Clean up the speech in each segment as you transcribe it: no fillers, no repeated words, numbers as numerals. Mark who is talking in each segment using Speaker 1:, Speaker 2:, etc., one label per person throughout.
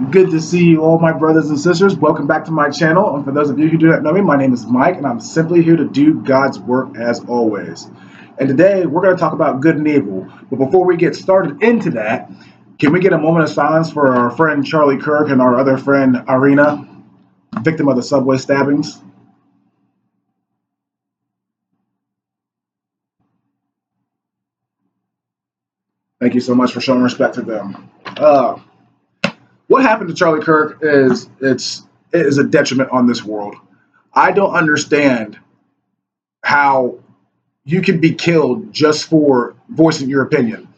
Speaker 1: Good to see you all, my brothers and sisters. Welcome back to my channel. And for those of you who do not know me, my name is Mike, and I'm simply here to do God's work as always. And today we're going to talk about good and evil. But before we get started into that, can we get a moment of silence for our friend Charlie Kirk and our other friend Irina, victim of the subway stabbings? Thank you so much for showing respect to them. What happened to Charlie Kirk is a detriment on this world. I don't understand how you can be killed just for voicing your opinion.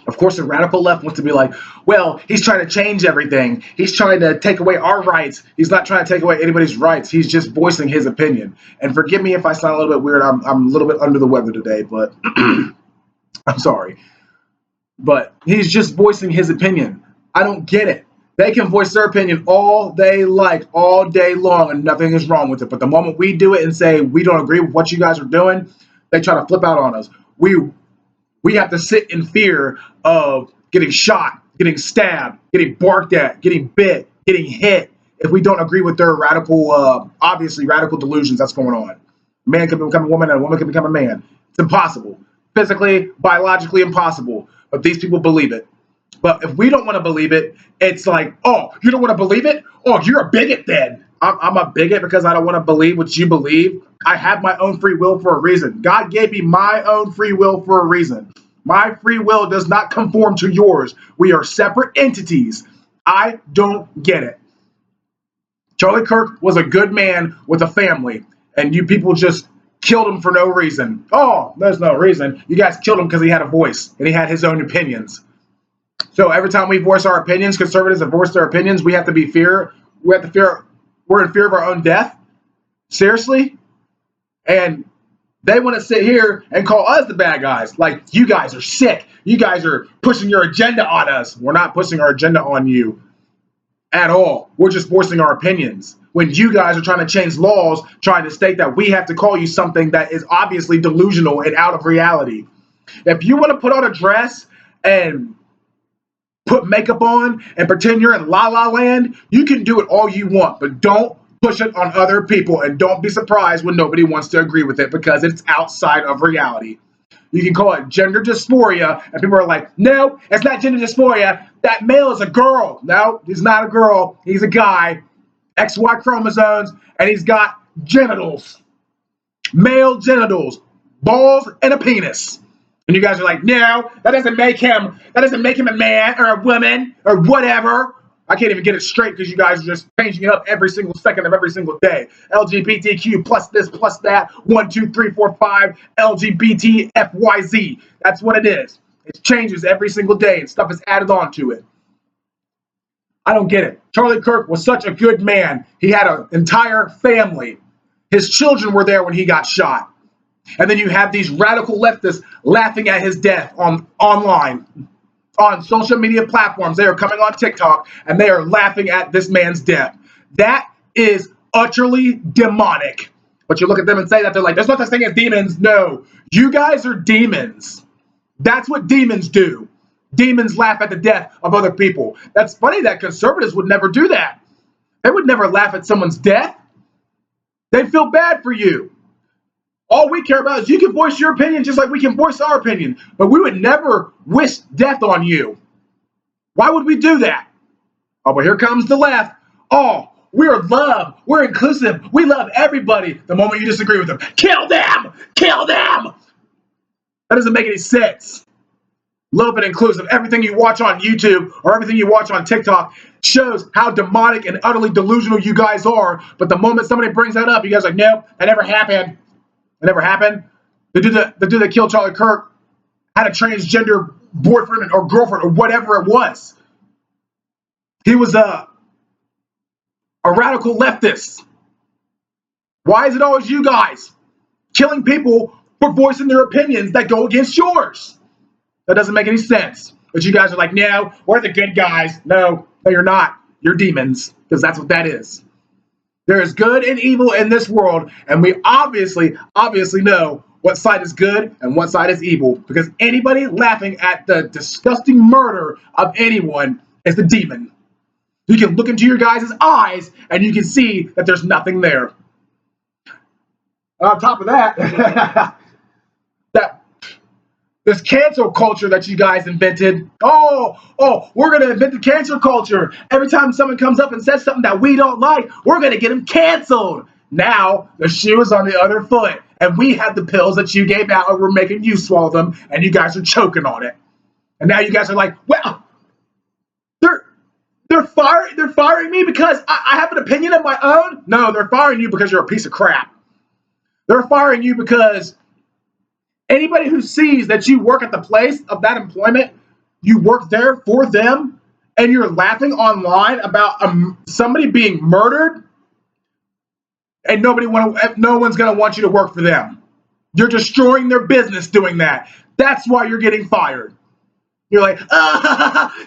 Speaker 1: Of course, the radical left wants to be like, well, he's trying to change everything. He's trying to take away our rights. He's not trying to take away anybody's rights. He's just voicing his opinion. And forgive me if I sound a little bit weird. I'm a little bit under the weather today, but I'm sorry. But he's just voicing his opinion. I don't get it. They can voice their opinion all they like, all day long, and nothing is wrong with it. But the moment we do it and say we don't agree with what you guys are doing, they try to flip out on us. We have to sit in fear of getting shot, getting stabbed, getting barked at, getting bit, getting hit if we don't agree with their radical, obviously radical delusions that's going on. A man can become a woman and a woman can become a man. It's impossible. Physically, biologically impossible. But these people believe it. But if we don't want to believe it, it's like, oh, you don't want to believe it? Oh, you're a bigot then. I'm a bigot because I don't want to believe what you believe. I have my own free will for a reason. God gave me my own free will for a reason. My free will does not conform to yours. We are separate entities. I don't get it. Charlie Kirk was a good man with a family, and you people just killed him for no reason. Oh, there's no reason. You guys killed him because he had a voice and he had his own opinions. So every time we voice our opinions, conservatives have voiced their opinions, we have to be fear. We have to fear. We're in fear of our own death. Seriously? And they want to sit here and call us the bad guys. Like, you guys are sick. You guys are pushing your agenda on us. We're not pushing our agenda on you at all. We're just voicing our opinions. When you guys are trying to change laws, trying to state that we have to call you something that is obviously delusional and out of reality. If you want to put on a dress and put makeup on and pretend you're in La La Land, you can do it all you want, but don't push it on other people, and don't be surprised when nobody wants to agree with it because it's outside of reality. You can call it gender dysphoria, and people are like, no, it's not gender dysphoria. That male is a girl. No, he's not a girl. He's a guy. XY chromosomes, and he's got genitals. Male genitals. Balls and a penis. And you guys are like, no, that doesn't make him a man or a woman or whatever. I can't even get it straight because you guys are just changing it up every single second of every single day. LGBTQ plus this plus that. 1, 2, 3, 4, 5. LGBT FYZ. That's what it is. It changes every single day and stuff is added on to it. I don't get it. Charlie Kirk was such a good man. He had an entire family. His children were there when he got shot. And then you have these radical leftists laughing at his death online, on social media platforms. They are coming on TikTok and they are laughing at this man's death. That is utterly demonic. But you look at them and say that, they're like, there's no such thing as demons. No, you guys are demons. That's what demons do. Demons laugh at the death of other people. That's funny that conservatives would never do that. They would never laugh at someone's death. They feel bad for you. All we care about is you can voice your opinion just like we can voice our opinion. But we would never wish death on you. Why would we do that? Oh, but here comes the left. Oh, we're love. We're inclusive. We love everybody. The moment you disagree with them, kill them! Kill them! That doesn't make any sense. Love and inclusive. Everything you watch on YouTube or everything you watch on TikTok shows how demonic and utterly delusional you guys are. But the moment somebody brings that up, you guys are like, nope, that never happened. It never happened. The dude that killed Charlie Kirk had a transgender boyfriend or girlfriend or whatever it was. He was a radical leftist. Why is it always you guys killing people for voicing their opinions that go against yours? That doesn't make any sense. But you guys are like, no, we're the good guys. No, you're not. You're demons, because that's what that is. There is good and evil in this world, and we obviously know what side is good and what side is evil, because anybody laughing at the disgusting murder of anyone is the demon. You can look into your guys' eyes and you can see that there's nothing there. On top of that, that this cancel culture that you guys invented. We're going to invent the cancel culture. Every time someone comes up and says something that we don't like, we're going to get them canceled. Now, the shoe is on the other foot, and we have the pills that you gave out, and we're making you swallow them, and you guys are choking on it. And now you guys are like, well, they're firing me because I have an opinion of my own? No, they're firing you because you're a piece of crap. They're firing you because anybody who sees that you work at the place of that employment, you work there for them, and you're laughing online about somebody being murdered, and no one's going to want you to work for them. You're destroying their business doing that. That's why you're getting fired. You're like,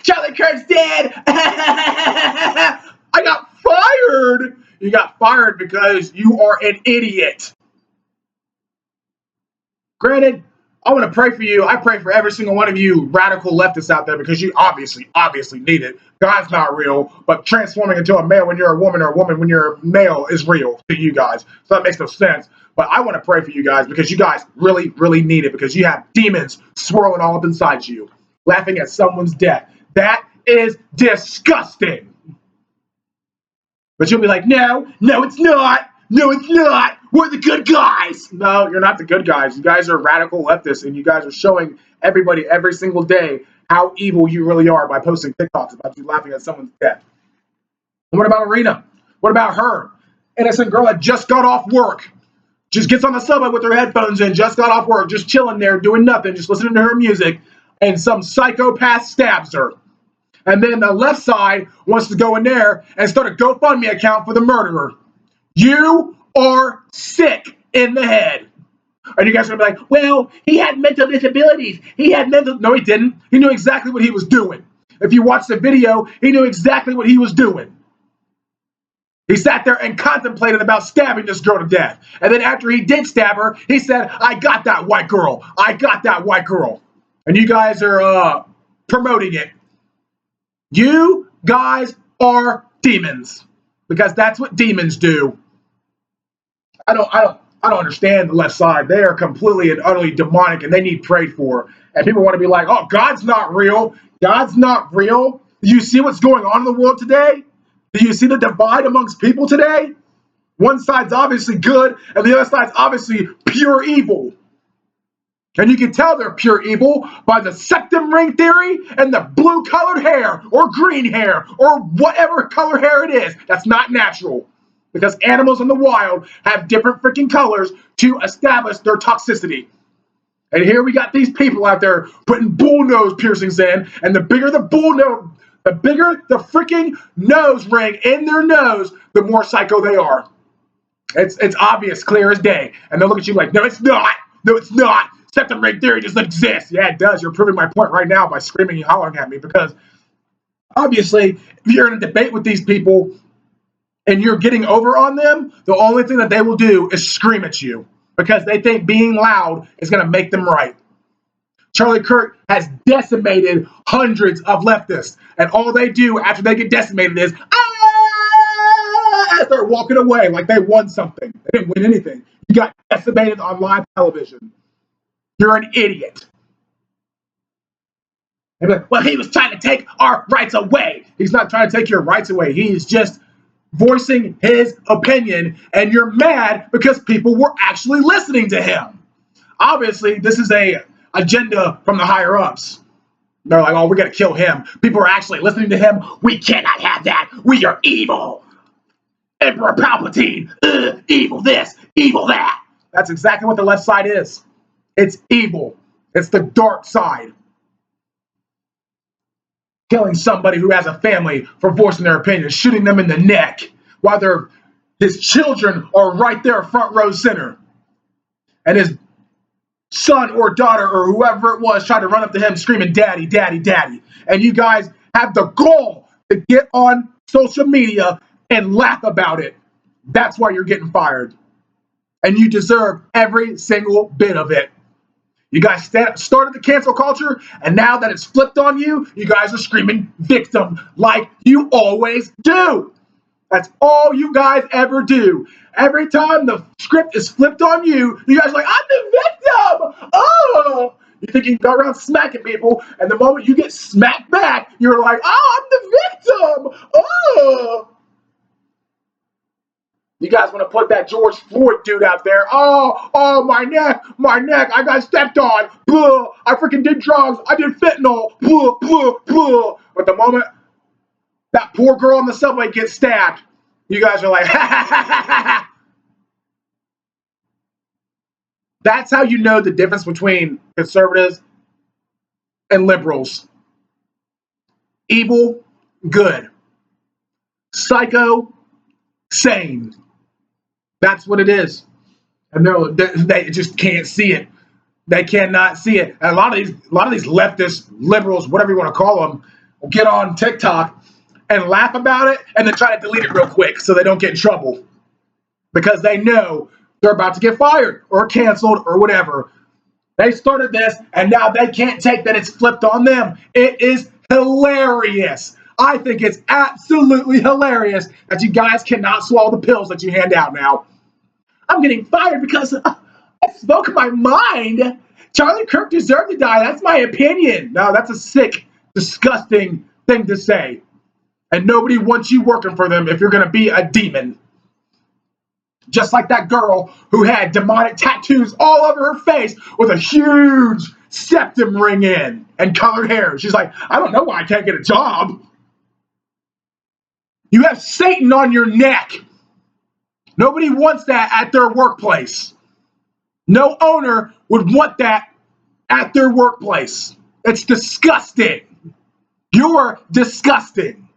Speaker 1: Charlie Kirk's dead. I got fired. You got fired because you are an idiot. Granted, I want to pray for you. I pray for every single one of you radical leftists out there because you obviously need it. God's not real, but transforming into a male when you're a woman or a woman when you're a male is real to you guys. So that makes no sense. But I want to pray for you guys because you guys really need it because you have demons swirling all up inside you, laughing at someone's death. That is disgusting. But you'll be like, no, it's not. No, it's not. We're the good guys. No, you're not the good guys. You guys are radical leftists, and you guys are showing everybody every single day how evil you really are by posting TikToks about you laughing at someone's death. And what about Arena? What about her? Innocent girl that just got off work. Just gets on the subway with her headphones in, just got off work, just chilling there, doing nothing, just listening to her music, and some psychopath stabs her. And then the left side wants to go in there and start a GoFundMe account for the murderer. You are sick in the head. And you guys are going to be like, well, he had mental disabilities. No, he didn't. He knew exactly what he was doing. If you watch the video, he knew exactly what he was doing. He sat there and contemplated about stabbing this girl to death. And then after he did stab her, he said, I got that white girl. I got that white girl. And you guys are promoting it. You guys are demons. Because that's what demons do. I don't understand the left side. They are completely and utterly demonic, and they need prayed for. And people want to be like, oh, God's not real. God's not real. Do you see what's going on in the world today? Do you see the divide amongst people today? One side's obviously good, and the other side's obviously pure evil. And you can tell they're pure evil by the septum ring theory and the blue-colored hair or green hair or whatever color hair it is. That's not natural. Because animals in the wild have different freaking colors to establish their toxicity. And here we got these people out there putting bull nose piercings in, and the bigger the bull nose, the bigger the freaking nose ring in their nose, the more psycho they are. It's obvious, clear as day. And they'll look at you like, no, it's not. No, it's not. Septum ring theory doesn't exist. Yeah, it does. You're proving my point right now by screaming and hollering at me because obviously, if you're in a debate with these people and you're getting over on them, the only thing that they will do is scream at you because they think being loud is going to make them right. Charlie Kirk has decimated hundreds of leftists, and all they do after they get decimated is as they're walking away like they won something. They didn't win anything. You got decimated on live television. You're an idiot. And like, well, he was trying to take our rights away. He's not trying to take your rights away. He's just voicing his opinion, and you're mad because people were actually listening to him. Obviously, this is a agenda from the higher ups. They're like, oh, we're going to kill him. People are actually listening to him. We cannot have that. We are evil. Emperor Palpatine. Evil this, evil that. That's exactly what the left side is. It's evil. It's the dark side. Killing somebody who has a family for voicing their opinion, shooting them in the neck while his children are right there front row center. And his son or daughter or whoever it was tried to run up to him screaming, daddy, daddy, daddy. And you guys have the gall to get on social media and laugh about it. That's why you're getting fired. And you deserve every single bit of it. You guys started the cancel culture, and now that it's flipped on you, you guys are screaming victim like you always do. That's all you guys ever do. Every time the script is flipped on you, you guys are like, I'm the victim. Oh, you think you can go around smacking people, and the moment you get smacked back, you're like, oh, I'm the victim. Oh. You guys want to put that George Floyd dude out there. Oh, my neck, I got stepped on. Blah, I freaking did drugs. I did fentanyl. Blah, blah, blah. But the moment that poor girl on the subway gets stabbed, you guys are like, ha, ha, ha, ha, ha. That's how you know the difference between conservatives and liberals. Evil, good. Psycho, sane. That's what it is. And they just can't see it. They cannot see it. And a lot of these leftist liberals, whatever you want to call them, will get on TikTok and laugh about it and then try to delete it real quick so they don't get in trouble. Because they know they're about to get fired or canceled or whatever. They started this and now they can't take that it's flipped on them. It is hilarious. I think it's absolutely hilarious that you guys cannot swallow the pills that you hand out now. I'm getting fired because I spoke my mind. Charlie Kirk deserved to die. That's my opinion. No, that's a sick, disgusting thing to say. And nobody wants you working for them if you're going to be a demon. Just like that girl who had demonic tattoos all over her face with a huge septum ring in and colored hair. She's like, I don't know why I can't get a job. You have Satan on your neck. Nobody wants that at their workplace. No owner would want that at their workplace. It's disgusting. You're disgusting.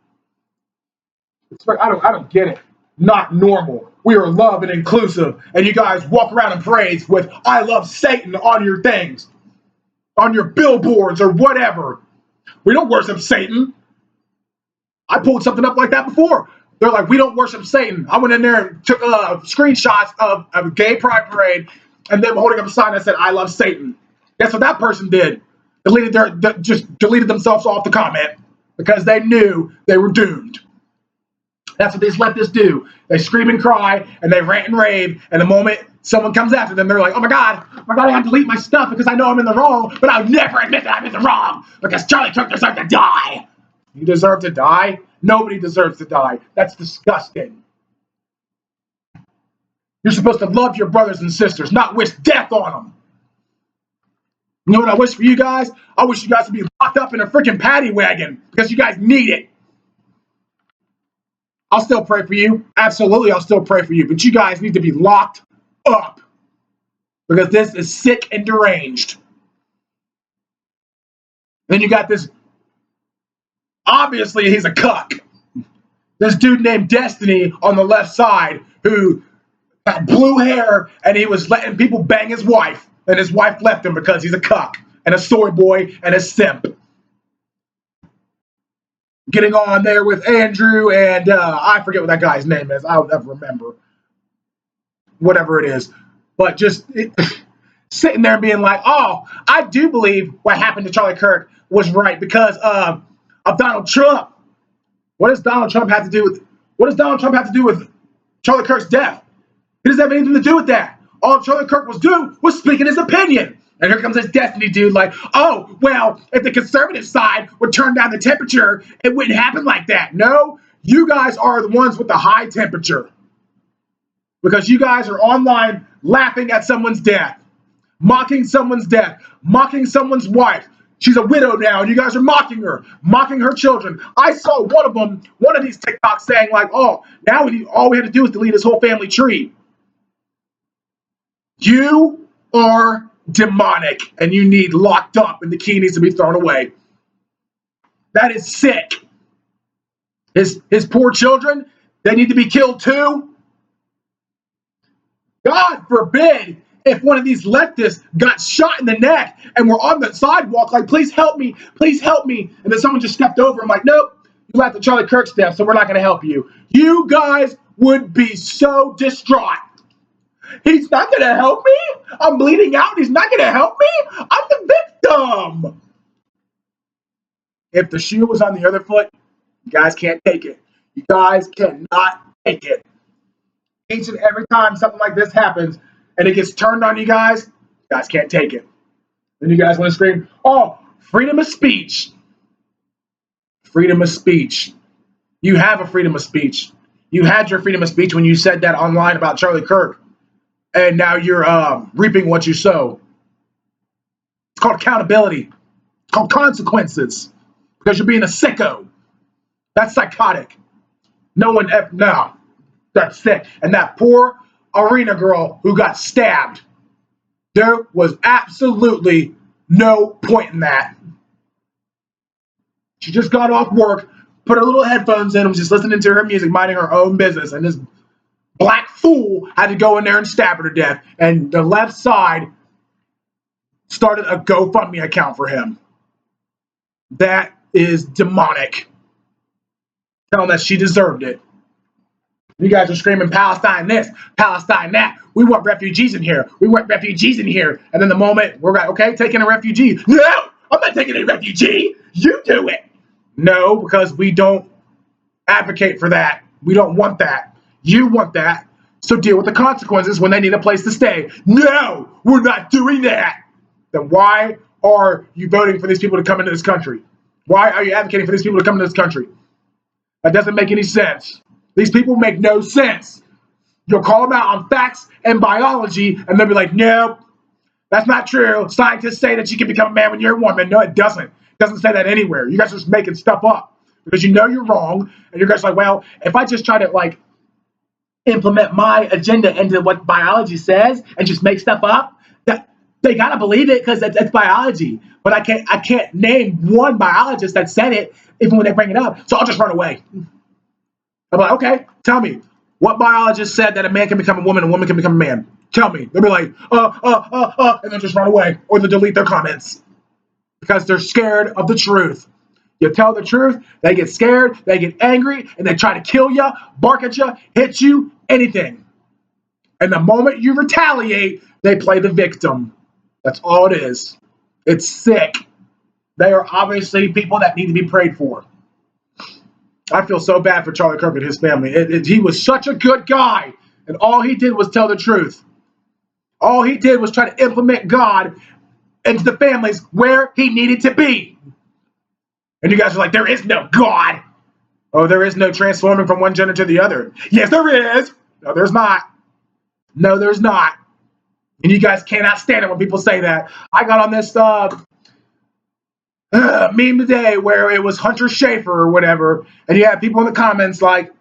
Speaker 1: I don't get it. Not normal. We are love and inclusive, and you guys walk around and praise with I love Satan on your things, on your billboards or whatever. We don't worship Satan. I pulled something up like that before. They're like, we don't worship Satan. I went in there and took screenshots of a gay pride parade and them holding up a sign that said, I love Satan. Guess what that person did? Just deleted themselves off the comment because they knew they were doomed. That's what these leftists do. They scream and cry and they rant and rave. And the moment someone comes after them, they're like, oh my God, I have to delete my stuff because I know I'm in the wrong, but I'll never admit that I'm in the wrong because Charlie Kirk deserves to die. You deserve to die? Nobody deserves to die. That's disgusting. You're supposed to love your brothers and sisters, not wish death on them. You know what I wish for you guys? I wish you guys would be locked up in a freaking paddy wagon because you guys need it. I'll still pray for you. Absolutely, I'll still pray for you. But you guys need to be locked up because this is sick and deranged. Then you got this. Obviously, he's a cuck. This dude named Destiny on the left side who got blue hair and he was letting people bang his wife. And his wife left him because he's a cuck and a soy boy and a simp. Getting on there with Andrew and I forget what that guy's name is. I'll never remember. Whatever it is. But just sitting there and being like, oh, I do believe what happened to Charlie Kirk was right because of Donald Trump. What does Donald Trump have to do with Charlie Kirk's death? He doesn't have anything to do with that. All Charlie Kirk was doing was speaking his opinion. And here comes this Destiny dude like, oh, well, if the conservative side would turn down the temperature, it wouldn't happen like that. No, you guys are the ones with the high temperature. Because you guys are online laughing at someone's death, mocking someone's death, mocking someone's wife. She's a widow now, and you guys are mocking her children. I saw one of these TikToks saying like, oh, now all we have to do is delete his whole family tree. You are demonic, and you need locked up, and the key needs to be thrown away. That is sick. His poor children, they need to be killed too. God forbid if one of these leftists got shot in the neck and were on the sidewalk like, please help me, and then someone just stepped over and like, nope, you laughed at Charlie Kirk's death, so we're not going to help you. You guys would be so distraught. He's not going to help me. I'm bleeding out. He's not going to help me. I'm the victim. If the shoe was on the other foot, you guys can't take it. You guys cannot take it. Each and every time something like this happens and it gets turned on you guys can't take it. Then you guys want to scream, oh, freedom of speech. Freedom of speech. You have a freedom of speech. You had your freedom of speech when you said that online about Charlie Kirk. And now you're reaping what you sow. It's called accountability. It's called consequences. Because you're being a sicko. That's psychotic. No, that's sick. And that poor arena girl who got stabbed, there was absolutely no point in that. She just got off work, put her little headphones in, and was just listening to her music, minding her own business. And this black fool had to go in there and stab her to death. And the left side started a GoFundMe account for him. That is demonic. Telling that she deserved it. You guys are screaming Palestine this, Palestine that. We want refugees in here. We want refugees in here. And then the moment we're like, okay, taking a refugee. No, I'm not taking a refugee. You do it. No, because we don't advocate for that. We don't want that. You want that. So deal with the consequences when they need a place to stay. No, we're not doing that. Then why are you voting for these people to come into this country? Why are you advocating for these people to come into this country? That doesn't make any sense. These people make no sense. You'll call them out on facts and biology, and they'll be like, nope, that's not true. Scientists say that you can become a man when you're a woman. No, it doesn't. It doesn't say that anywhere. You guys are just making stuff up because you know you're wrong, and you're guys like, well, if I just try to like implement my agenda into what biology says and just make stuff up, that they gotta believe it because it's biology. But I can't name one biologist that said it even when they bring it up. So I'll just run away. I'm like, okay, tell me, what biologist said that a man can become a woman can become a man? Tell me. They'll be like, and they'll just run away, or they'll delete their comments because they're scared of the truth. You tell the truth, they get scared, they get angry, and they try to kill you, bark at you, hit you, anything. And the moment you retaliate, they play the victim. That's all it is. It's sick. They are obviously people that need to be prayed for. I feel so bad for Charlie Kirk and his family. He was such a good guy, and all he did was tell the truth. All he did was try to implement God into the families where he needed to be. And you guys are like, there is no God. Oh, there is no transforming from one gender to the other. Yes, there is. No, there's not. No, there's not. And you guys cannot stand it when people say that. I got on this meme today where it was Hunter Schafer or whatever, and you had people in the comments like,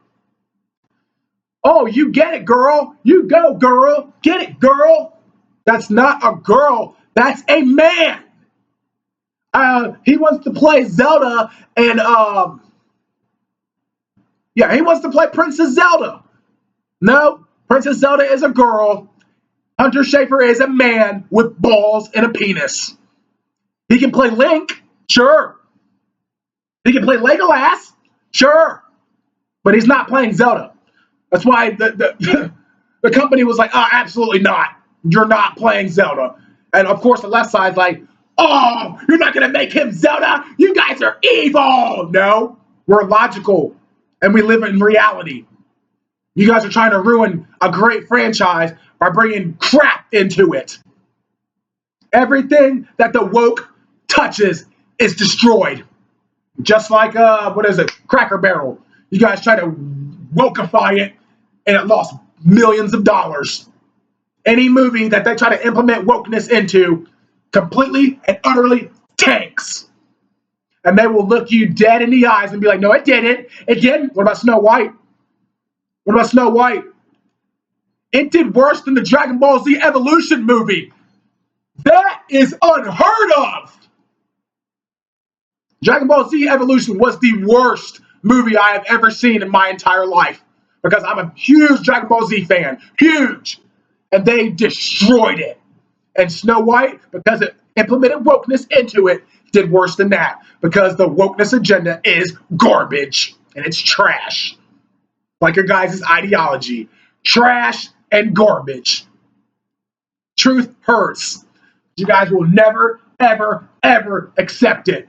Speaker 1: oh, you get it, girl. You go, girl. Get it, girl. That's not a girl. That's a man. He wants to play Zelda and he wants to play Princess Zelda. No, Princess Zelda is a girl. Hunter Schafer is a man with balls and a penis. He can play Link, sure. He can play Legolas, sure. But he's not playing Zelda. That's why the company was like, oh, absolutely not. You're not playing Zelda. And of course, the left side's like, oh, you're not going to make him Zelda? You guys are evil. No, we're logical and we live in reality. You guys are trying to ruin a great franchise by bringing crap into it. Everything that the woke touches is destroyed. Just like, Cracker Barrel. You guys try to wokeify it and it lost millions of dollars. Any movie that they try to implement wokeness into completely and utterly tanks. And they will look you dead in the eyes and be like, no, it didn't. It didn't. What about Snow White? What about Snow White? It did worse than the Dragon Ball Z Evolution movie. That is unheard of. Dragon Ball Z Evolution was the worst movie I have ever seen in my entire life because I'm a huge Dragon Ball Z fan. Huge. And they destroyed it. And Snow White, because it implemented wokeness into it, did worse than that because the wokeness agenda is garbage and it's trash. Like your guys' ideology. Trash and garbage. Truth hurts. You guys will never, ever, ever accept it.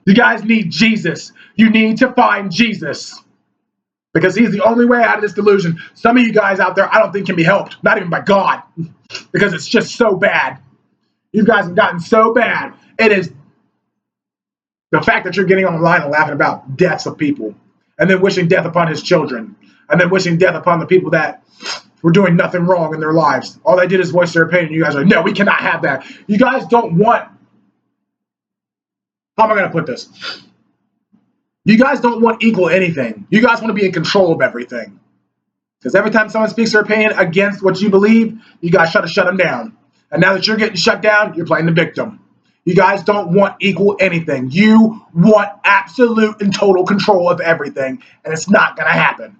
Speaker 1: You guys need Jesus. You need to find Jesus. Because he's the only way out of this delusion. Some of you guys out there, I don't think can be helped. Not even by God. Because it's just so bad. You guys have gotten so bad. It is the fact that you're getting online and laughing about deaths of people. And then wishing death upon his children. And then wishing death upon the people that were doing nothing wrong in their lives. All they did is voice their opinion. You guys are like, no, we cannot have that. You guys don't want... How am I going to put this? You guys don't want equal anything. You guys want to be in control of everything. Because every time someone speaks their opinion against what you believe, you guys try to shut them down. And now that you're getting shut down, you're playing the victim. You guys don't want equal anything. You want absolute and total control of everything. And it's not going to happen.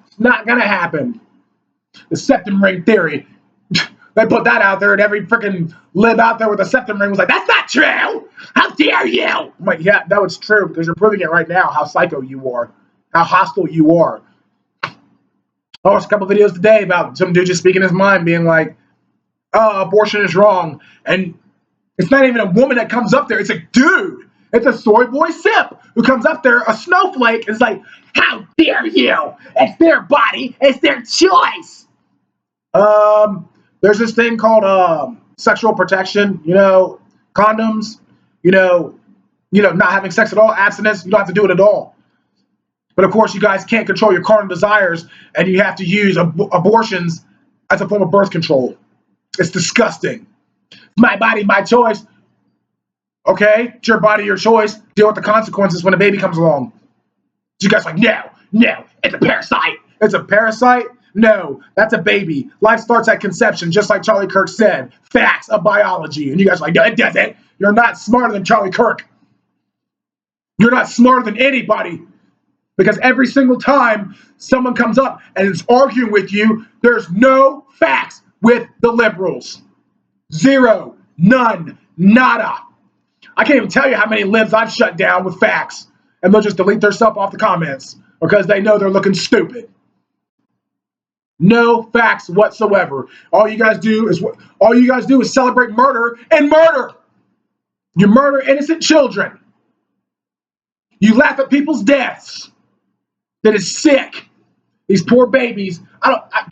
Speaker 1: It's not going to happen. The septum ring theory. They put that out there, and every freaking lib out there with a septum ring was like, that's not true! How dare you! I'm like, yeah, that was true, because you're proving it right now, how psycho you are. How hostile you are. I watched a couple videos today about some dude just speaking his mind, being like, oh, abortion is wrong. And it's not even a woman that comes up there, it's a dude. It's a soy boy simp who comes up there, a snowflake, and is like, how dare you! It's their body, it's their choice! There's this thing called sexual protection, condoms, not having sex at all, abstinence, you don't have to do it at all. But of course, you guys can't control your carnal desires, and you have to use abortions as a form of birth control. It's disgusting. My body, my choice. Okay, it's your body, your choice. Deal with the consequences when a baby comes along. You guys are like, no, it's a parasite. It's a parasite? No, that's a baby. Life starts at conception, just like Charlie Kirk said. Facts of biology. And you guys are like, no, it doesn't. You're not smarter than Charlie Kirk. You're not smarter than anybody. Because every single time someone comes up and is arguing with you, there's no facts with the liberals. Zero. None. Nada. I can't even tell you how many libs I've shut down with facts. And they'll just delete their stuff off the comments because they know they're looking stupid. No facts whatsoever. All you guys do is celebrate murder and murder. You murder innocent children. You laugh at people's deaths. That is sick. These poor babies. I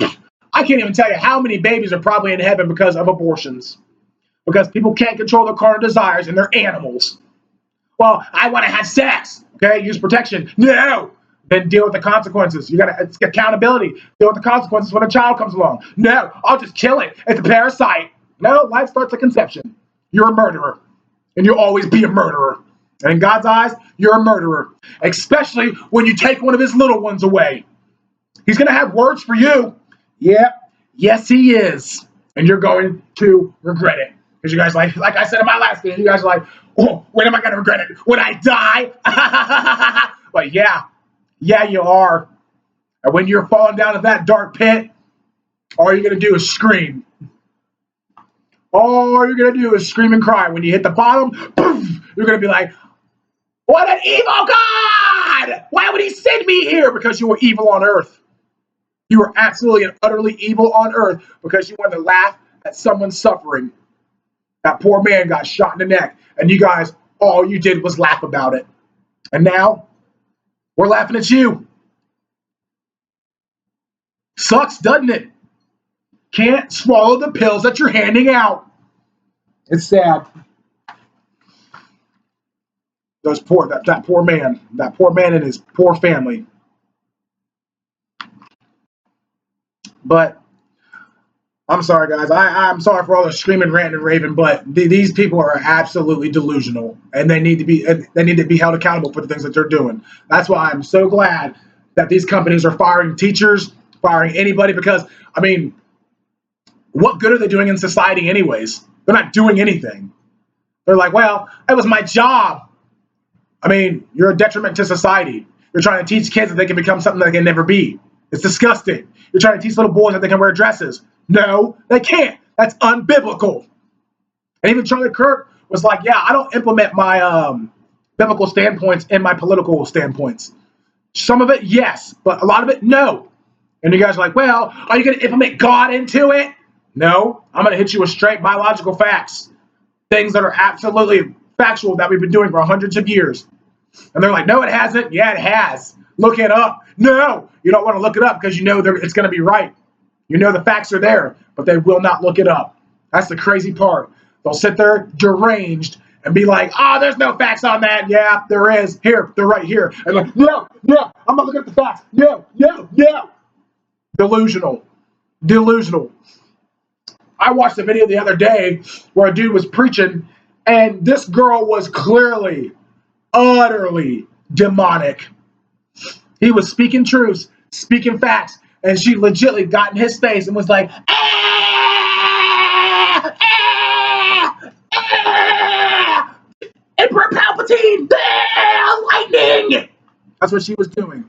Speaker 1: can't even tell you how many babies are probably in heaven because of abortions. Because people can't control their carnal desires and they're animals. Well, I want to have sex. Okay, use protection. No. Then deal with the consequences. It's accountability. Deal with the consequences when a child comes along. No, I'll just kill it. It's a parasite. No, life starts at conception. You're a murderer. And you'll always be a murderer. And in God's eyes, you're a murderer. Especially when you take one of his little ones away. He's going to have words for you. Yep. Yes, he is. And you're going to regret it. Because you guys like I said in my last video, you guys are like, oh, when am I going to regret it? When I die? But yeah, you are. And when you're falling down in that dark pit, all you're going to do is scream. All you're going to do is scream and cry. When you hit the bottom, poof, you're going to be like, what an evil God! Why would he send me here? Because you were evil on earth. You were absolutely and utterly evil on earth because you wanted to laugh at someone's suffering. That poor man got shot in the neck. And you guys, all you did was laugh about it. And now, we're laughing at you. Sucks, doesn't it? Can't swallow the pills that you're handing out. It's sad. That poor man and his poor family. But I'm sorry, guys. I'm sorry for all the screaming, ranting, and raving, but these people are absolutely delusional, and they need to be held accountable for the things that they're doing. That's why I'm so glad that these companies are firing teachers, firing anybody, because I mean, what good are they doing in society anyways? They're not doing anything. They're like, well, it was my job. I mean, you're a detriment to society. You're trying to teach kids that they can become something that they can never be. It's disgusting. You're trying to teach little boys that they can wear dresses. No, they can't. That's unbiblical. And even Charlie Kirk was like, yeah, I don't implement my biblical standpoints in my political standpoints. Some of it, yes, but a lot of it, no. And you guys are like, well, are you going to implement God into it? No, I'm going to hit you with straight biological facts, things that are absolutely factual that we've been doing for hundreds of years. And they're like, no, it hasn't. Yeah, it has. Look it up. No, you don't want to look it up because you know it's going to be right. You know the facts are there, but they will not look it up. That's the crazy part. They'll sit there deranged and be like, oh, there's no facts on that. Yeah, there is. Here, they're right here. And like, no, I'm not looking at the facts. No. Delusional. I watched a video the other day where a dude was preaching, and this girl was clearly, utterly demonic. He was speaking truths, speaking facts, and she legitimately got in his face and was like, ah, ah, ah, Emperor Palpatine, ah, lightning. That's what she was doing.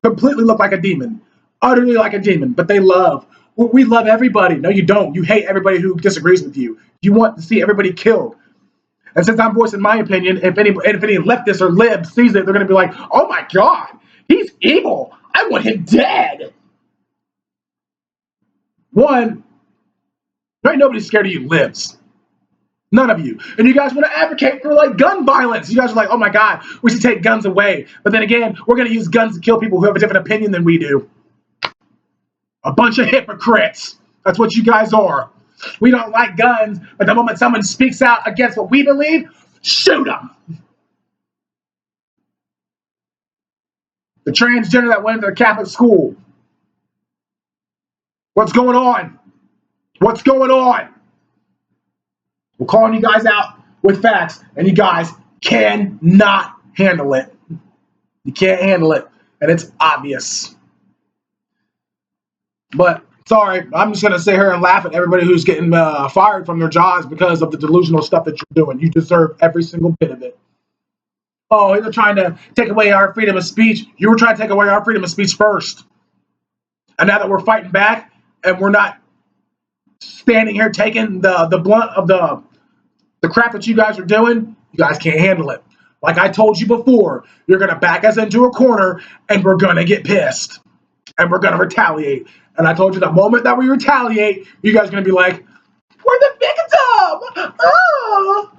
Speaker 1: Completely looked like a demon, utterly like a demon. But we love everybody. No, you don't. You hate everybody who disagrees with you. You want to see everybody killed. And since I'm voicing my opinion, if any leftist or lib sees it, they're going to be like, oh my God, he's evil. I want him dead. One, there ain't nobody scared of you libs. None of you. And you guys want to advocate for like gun violence. You guys are like, oh my God, we should take guns away. But then again, we're going to use guns to kill people who have a different opinion than we do. A bunch of hypocrites. That's what you guys are. We don't like guns, but the moment someone speaks out against what we believe, shoot them. The transgender that went to the Catholic school. What's going on? What's going on? We're calling you guys out with facts, and you guys cannot handle it. You can't handle it, and it's obvious. But sorry, I'm just gonna sit here and laugh at everybody who's getting fired from their jobs because of the delusional stuff that you're doing. You deserve every single bit of it. Oh, they're trying to take away our freedom of speech. You were trying to take away our freedom of speech first. And now that we're fighting back and we're not standing here taking the blunt of the crap that you guys are doing, you guys can't handle it. Like I told you before, you're going to back us into a corner and we're going to get pissed. And we're going to retaliate. And I told you the moment that we retaliate, you guys are going to be like, we're the victim! Oh!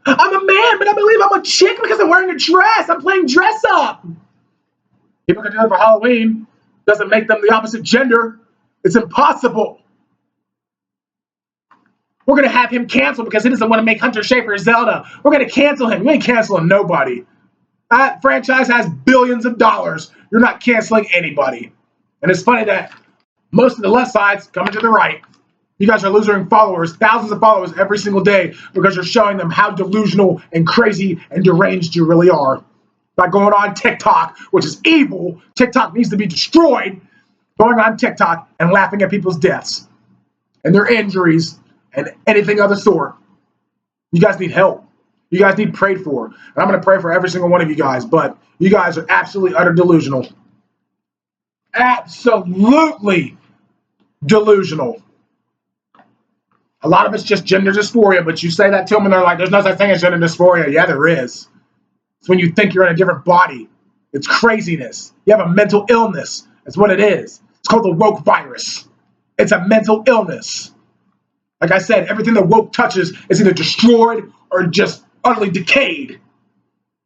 Speaker 1: I'm a man, but I believe I'm a chick because I'm wearing a dress. I'm playing dress up. People can do that for Halloween. Doesn't make them the opposite gender. It's impossible. We're going to have him canceled because he doesn't want to make Hunter Schafer Zelda. We're going to cancel him. You ain't canceling nobody. That franchise has billions of dollars. You're not canceling anybody. And it's funny that most of the left side's coming to the right. You guys are losing followers, thousands of followers every single day because you're showing them how delusional and crazy and deranged you really are. By going on TikTok, which is evil, TikTok needs to be destroyed, going on TikTok and laughing at people's deaths and their injuries and anything of the sort. You guys need help. You guys need prayed for. And I'm going to pray for every single one of you guys, but you guys are absolutely utter delusional. Absolutely delusional. A lot of it's just gender dysphoria, but you say that to them and they're like, there's no such thing as gender dysphoria. Yeah, there is. It's when you think you're in a different body. It's craziness. You have a mental illness. That's what it is. It's called the woke virus. It's a mental illness. Like I said, everything that woke touches is either destroyed or just utterly decayed.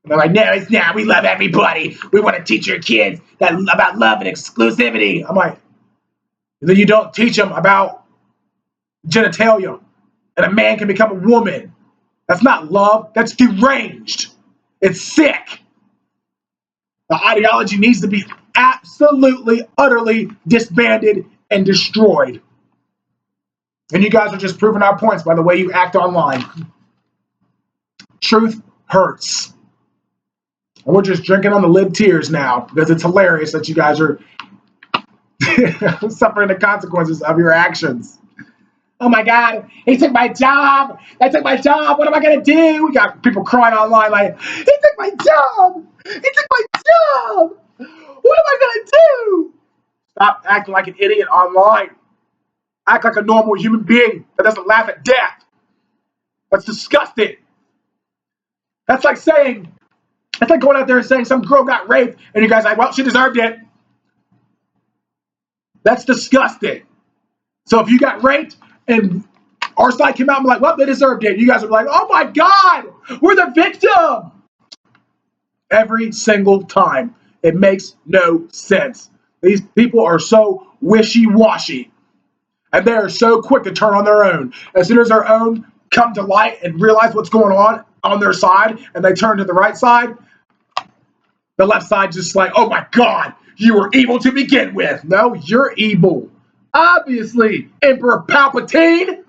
Speaker 1: And they're like, nah, we love everybody. We want to teach your kids about love and exclusivity. I'm like, then you don't teach them about genitalia, and a man can become a woman. That's not love. That's deranged. It's sick. The ideology needs to be absolutely, utterly disbanded and destroyed. And you guys are just proving our points by the way you act online. Truth hurts. And we're just drinking on the lib tears now because it's hilarious that you guys are suffering the consequences of your actions. Oh my God, he took my job. They took my job. What am I going to do? We got people crying online like, he took my job. He took my job. What am I going to do? Stop acting like an idiot online. Act like a normal human being that doesn't laugh at death. That's disgusting. That's like going out there and saying some girl got raped and you guys are like, well, she deserved it. That's disgusting. So if you got raped and our side came out and be like, well, they deserved it, you guys would be like, oh my God, we're the victim. Every single time. It makes no sense. These people are so wishy-washy. And they are so quick to turn on their own. As soon as their own come to light and realize what's going on their side, and they turn to the right side, the left side just like, oh my God, you were evil to begin with. No, you're evil. Obviously, Emperor Palpatine.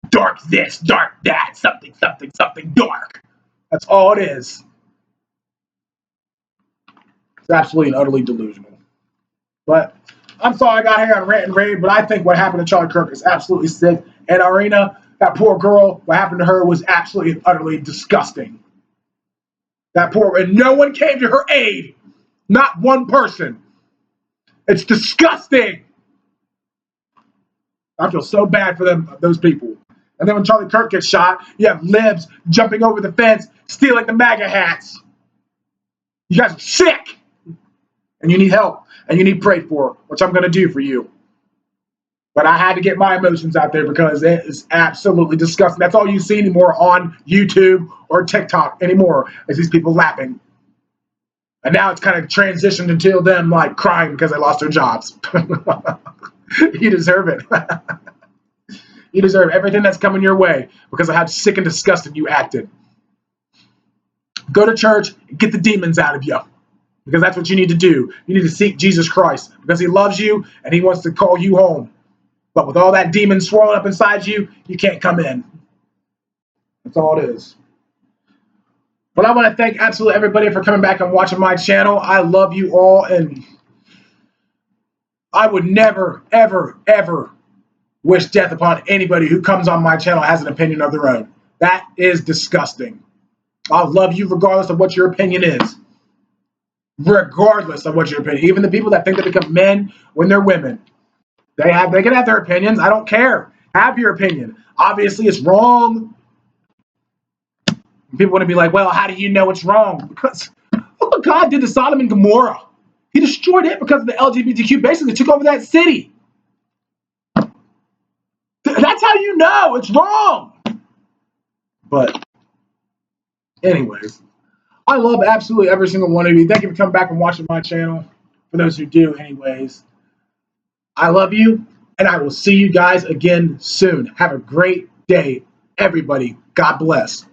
Speaker 1: Dark this, dark that, something, something, something dark. That's all it is. It's absolutely and utterly delusional. But I'm sorry I got here on rant and rave, but I think what happened to Charlie Kirk is absolutely sick. And Irina, that poor girl, what happened to her was absolutely and utterly disgusting. That poor, and no one came to her aid. Not one person. It's disgusting. I feel so bad for those people. And then when Charlie Kirk gets shot, you have libs jumping over the fence, stealing the MAGA hats. You guys are sick. And you need help. And you need prayed for, which I'm going to do for you. But I had to get my emotions out there because it is absolutely disgusting. That's all you see anymore on YouTube or TikTok anymore, is these people laughing. And now it's kind of transitioned into them like crying because they lost their jobs. You deserve it. You deserve everything that's coming your way because of how sick and disgusted you acted. Go to church and get the demons out of you. Because that's what you need to do. You need to seek Jesus Christ because he loves you and he wants to call you home. But with all that demon swirling up inside you, you can't come in. That's all it is. But I want to thank absolutely everybody for coming back and watching my channel. I love you all, and I would never, ever, ever wish death upon anybody who comes on my channel and has an opinion of their own. That is disgusting. I'll love you regardless of what your opinion is. Regardless of what your opinion. Even the people that think they become men when they're women. They can have their opinions. I don't care. Have your opinion. Obviously, it's wrong. People want to be like, well, how do you know it's wrong? Because look what God did to Sodom and Gomorrah. He destroyed it because of the LGBTQ. Basically, took over that city. That's how you know it's wrong. But anyways, I love absolutely every single one of you. Thank you for coming back and watching my channel. For those who do, anyways. I love you, and I will see you guys again soon. Have a great day, everybody. God bless.